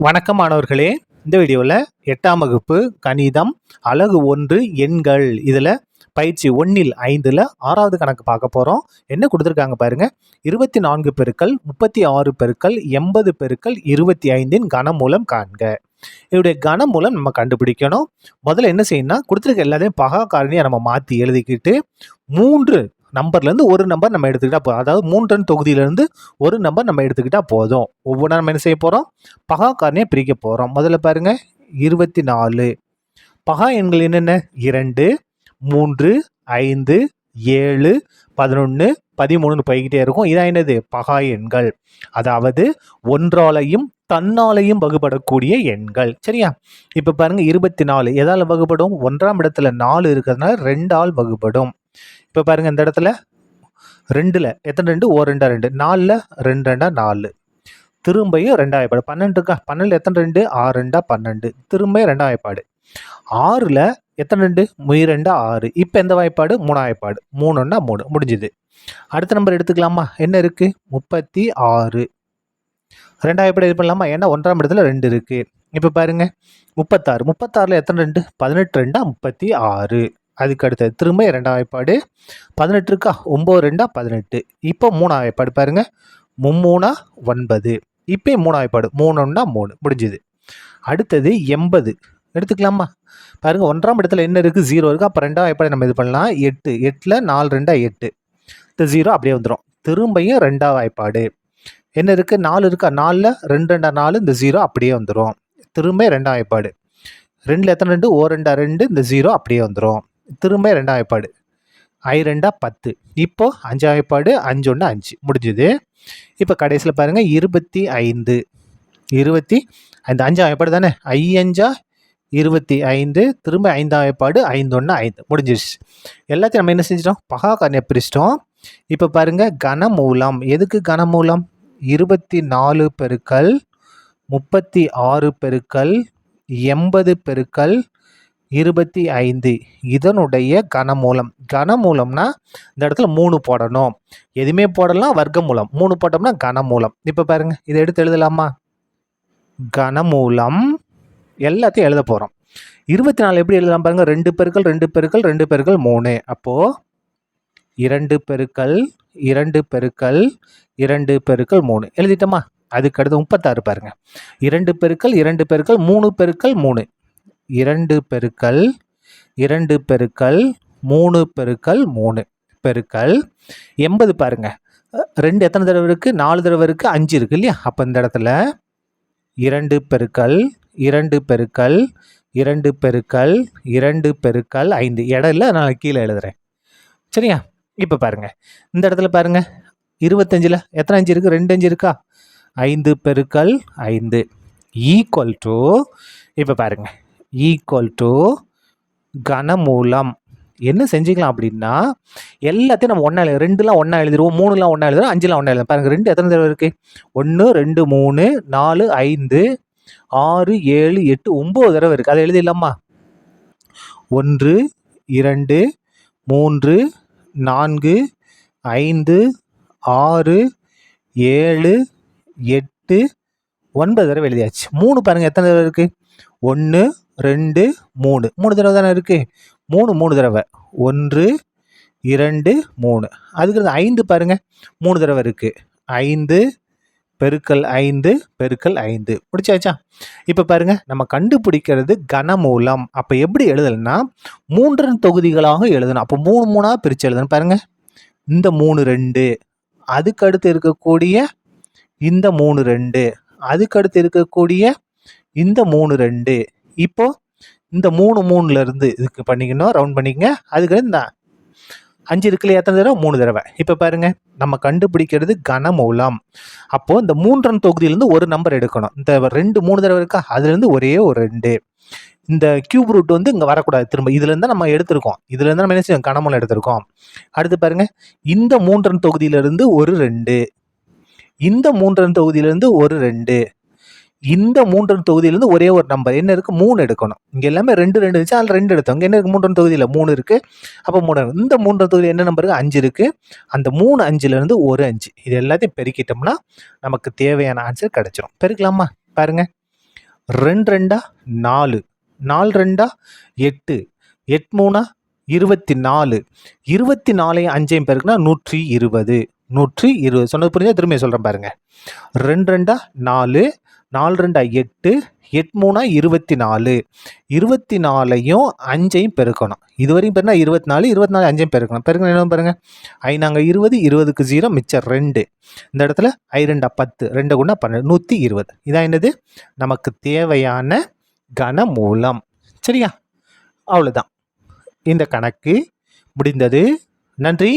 வணக்கம் மாணவர்களே. இந்த வீடியோவில் 8ஆம் வகுப்பு கணிதம் அலகு 1 எண்கள் இதில் பயிற்சி 1ல் 5ல் 6வது கணக்கு பார்க்க போகிறோம். என்ன கொடுத்துருக்காங்க பாருங்க. 24 பெருக்கல் 36 பெருக்கல் 80 பெருக்கல் 25 கனமூலம் காண்க. இதோடைய கனமூலம் நம்ம கண்டுபிடிக்கணும். முதல்ல என்ன செய்யணும்னா கொடுத்துருக்க எல்லாத்தையும் பகா காரணியை நம்ம மாற்றி எழுதிக்கிட்டு 3 நம்பர்லேருந்து ஒரு நம்பர் நம்ம எடுத்துக்கிட்டா போதும். அதாவது 3 தொகுதியிலேருந்து ஒரு நம்பர் நம்ம எடுத்துக்கிட்டா போதும். ஒவ்வொன்றா நம்ம என்ன செய்ய போகிறோம், பகா காரணியை பிரிக்க போகிறோம். முதல்ல பாருங்க 24. பகா எண்கள் என்னென்ன? 2, 3, 5, 7, 11, 13 போய்கிட்டே இருக்கும். இதான் என்னது? பகா எண்கள். அதாவது ஒன்றாலையும் தன்னாலையும் வகுபடக்கூடிய எண்கள். சரியா? இப்போ பாருங்க 24 எதால் வகுபடும்? 1ஆம் இடத்துல 4 இருக்கிறதுனால 2ஆல் வகுபடும். இப்போ பாருங்க இந்த இடத்துல 2ல் எத்தனை 2? 2 2. 4ல் 2 2 4. திரும்பியும் 2 ஆயப்பாடு. 12 இருக்கா? 12 எத்தனை 2? 6 2 12. திரும்ப 2 ஆயப்பாடு. 6ல் எத்தனை 2? 2 6. இப்போ எந்த வாய்ப்பாடு? 3 ஆயப்பாடு. 3 1 3 முடிஞ்சுது. அடுத்த நம்பர் எடுத்துக்கலாமா? என்ன இருக்கு? 36. 2 ஆயப்பாடு இது பண்ணலாமா? ஏன்னா 1ஆம் இடத்துல 2 இருக்கு. இப்போ பாருங்க 36. 36ல் எத்தனை 2? 18 2 36. அதுக்கு அடுத்தது திரும்ப 2 வாய்ப்பாடு. 18 இருக்கா? 9 2 18. இப்போ 3 வாய்ப்பாடு பாருங்க. 3 9. இப்போ 3 வாய்ப்பாடு. 3 1 3 முடிஞ்சுது. அடுத்தது 80 எடுத்துக்கலாமா? பாருங்க 1ஆம் இடத்துல என்ன இருக்கு? 0 இருக்கு. அப்போ 2 வாய்ப்பாடு நம்ம இது பண்ணலாம். 8. 8ல் 4 2 8. இந்த 0 அப்படியே வந்துடும். திரும்பியும் 2 வாய்ப்பாடு. என்ன இருக்கு? 4 இருக்கா? 4ல் 2 2 4. இந்த 0 அப்படியே வந்துடும். திரும்ப 2 வாய்ப்பாடு. 2ல் எத்தனை 2? 1 2 2. இந்த 0 அப்படியே வந்துடும். திரும்ப 2 வாய்ப்பாடு. 5 2 10. இப்போ 5 வாய்ப்பாடு. 5 1 5 முடிஞ்சுது. இப்போ கடைசியில் பாருங்க 25. 5 வாய்ப்பாடு தானே? 5 25. திரும்ப 5 வாய்ப்பாடு. 5 1 5 முடிஞ்சிருச்சு. எல்லாத்தையும் நம்ம என்ன செஞ்சிட்டோம்? பகா காரணியை பிரிச்சிட்டோம். இப்போ பாருங்க கனமூலம். எதுக்கு கனமூலம்? 24 பெருக்கல் 36 பெருக்கல் 80 பெருக்கல் 25 இதனுடைய கனமூலம். கனமூலம்னா இந்த இடத்துல 3 போடணும். எதுவுமே போடலாம், வர்க்கமூலம். 3 போட்டோம்னா கனமூலம். இப்போ பாருங்க இதை எடுத்து எழுதலாமா? கனமூலம் எல்லாத்தையும் எழுத போகிறோம். 24 எப்படி எழுதலாம் பாருங்க. 2 பெருக்கல் 2 பெருக்கல் 2 பெருக்கல் 3. அப்போது 2 பெருக்கல் 2 பெருக்கல் 2 பெருக்கல் 3 எழுதிட்டோமா? அதுக்கு அடுத்து 36 பாருங்க. 2 பெருக்கல் 2 பெருக்கல் 3 பெருக்கல் 3. 2 பெருக்கல் 2 பெருக்கல் 3 பெருக்கல் 3 பெருக்கல் 80 பாருங்க. 2 எத்தனை தடவை இருக்குது? 4 தடவை இருக்குது. 5 இருக்குது இல்லையா? அப்போ இந்த இடத்துல 2 பெருக்கல் 2 பெருக்கல் 2 பெருக்கல் 2 பெருக்கல் 5 இடம் இல்லை, நான் கீழே எழுதுறேன். சரியா? இப்போ பாருங்க இந்த இடத்துல பாருங்க 25ல் எத்தனை 5 இருக்குது? 2 5 இருக்கா? 5 பெருக்கல் 5 ஈக்குவல் டு இப்போ பாருங்க ஈக்குவல் டு கனமூலம். என்ன செஞ்சுக்கலாம் அப்படின்னா எல்லாத்தையும் நம்ம ஒன்றா 2லாம் ஒன்றா எழுதிடுவோம், 3லாம் ஒன்றா எழுதுறோம், 5லாம் ஒன்றா எழுதுறோம். பாருங்க 2 எத்தனை தடவை இருக்குது? 1 2 3 4 5 6 7 8 9 தடவை இருக்குது. அதை எழுதிடலாமா? 1 2 3 4 5 6 7 8 9 தடவை எழுதியாச்சு. 3 பாருங்க எத்தனை தடவை இருக்குது? 1 2 3 தடவை தானே இருக்குது. 3 தடவை. 1 2 3. அதுக்கு 5 பாருங்க 3 தடவை இருக்குது. 5 பெருக்கல் 5 பெருக்கல் 5 முடிச்சாச்சா? இப்போ பாருங்க நம்ம கண்டுபிடிக்கிறது கனமூலம். அப்போ எப்படி எழுதலைன்னா 3 தொகுதிகளாக எழுதணும். அப்போ 3 3ஆக பிரித்து எழுதணும். பாருங்க இந்த 3 2, அதுக்கு அடுத்து இருக்கக்கூடிய இந்த 3 2, அதுக்கு அடுத்து இருக்கக்கூடிய இந்த 3 2. இப்போ இந்த 3 3லேருந்து இதுக்கு பண்ணிக்கணும், ரவுண்ட் பண்ணிக்கங்க. அதுக்கு இந்த 5 இருக்குல்ல எத்தனை தடவை? 3 தடவை. இப்போ பாருங்க நம்ம கண்டுபிடிக்கிறது கனமூலம். அப்போது இந்த 3 தொகுதியிலேருந்து ஒரு நம்பர் எடுக்கணும். இந்த 2 3 தடவை இருக்கா? அதுலேருந்து ஒரே ஒரு 2. இந்த கியூப் ரூட் வந்து இங்கே வரக்கூடாது. திரும்ப இதுலேருந்து தான் நம்ம எடுத்திருக்கோம். இதுலேருந்து நம்ம என்ன செய்யணும்? கனமூலம் எடுத்திருக்கோம். அடுத்து பாருங்க இந்த 3 தொகுதியிலேருந்து ஒரு 2, இந்த 3 தொகுதியிலேருந்து ஒரு 2, இந்த 3 தொகுதியிலேருந்து ஒரே ஒரு நம்பர் என்ன இருக்குது? 3 எடுக்கணும். இங்கே எல்லாமே 2 2 இருந்துச்சு, அதில் 2 எடுத்தோம். இங்கே என்ன இருக்குது? 3 தொகுதியில் 3 இருக்குது. அப்போ 3. இந்த 3 தொகுதியில் என்ன நம்பர் இருக்குது? 5 இருக்குது. அந்த 3 5லேருந்து ஒரு 5 இது எல்லாத்தையும் பெருக்கிட்டோம்னா நமக்கு தேவையான ஆன்சர் கிடச்சிரும். பெருக்கலாமா? பாருங்க 2 2 4, 4 2 8, 8 3 24, 24 5 பெருக்குனா 120, 120. சொன்னது புரிஞ்சா திரும்ப சொல்கிறேன் பாருங்க. 2 2 4, 4 2 8, 8 3 24, 24ஐயும் 5ஐயும் பெருக்கணும். இதுவரையும் பெருனா 24, 24 5ஐயும் பெருக்கணும். பெருக்கணும் என்ன பாருங்க, 5 20, 20க்கு 0, மிச்சம் 2. இந்த இடத்துல 2 10, 2 குணா 12, 120. இதான் என்னது நமக்கு தேவையான கனமூலம். சரியா? அவ்வளோதான், இந்த கணக்கு முடிந்தது. நன்றி.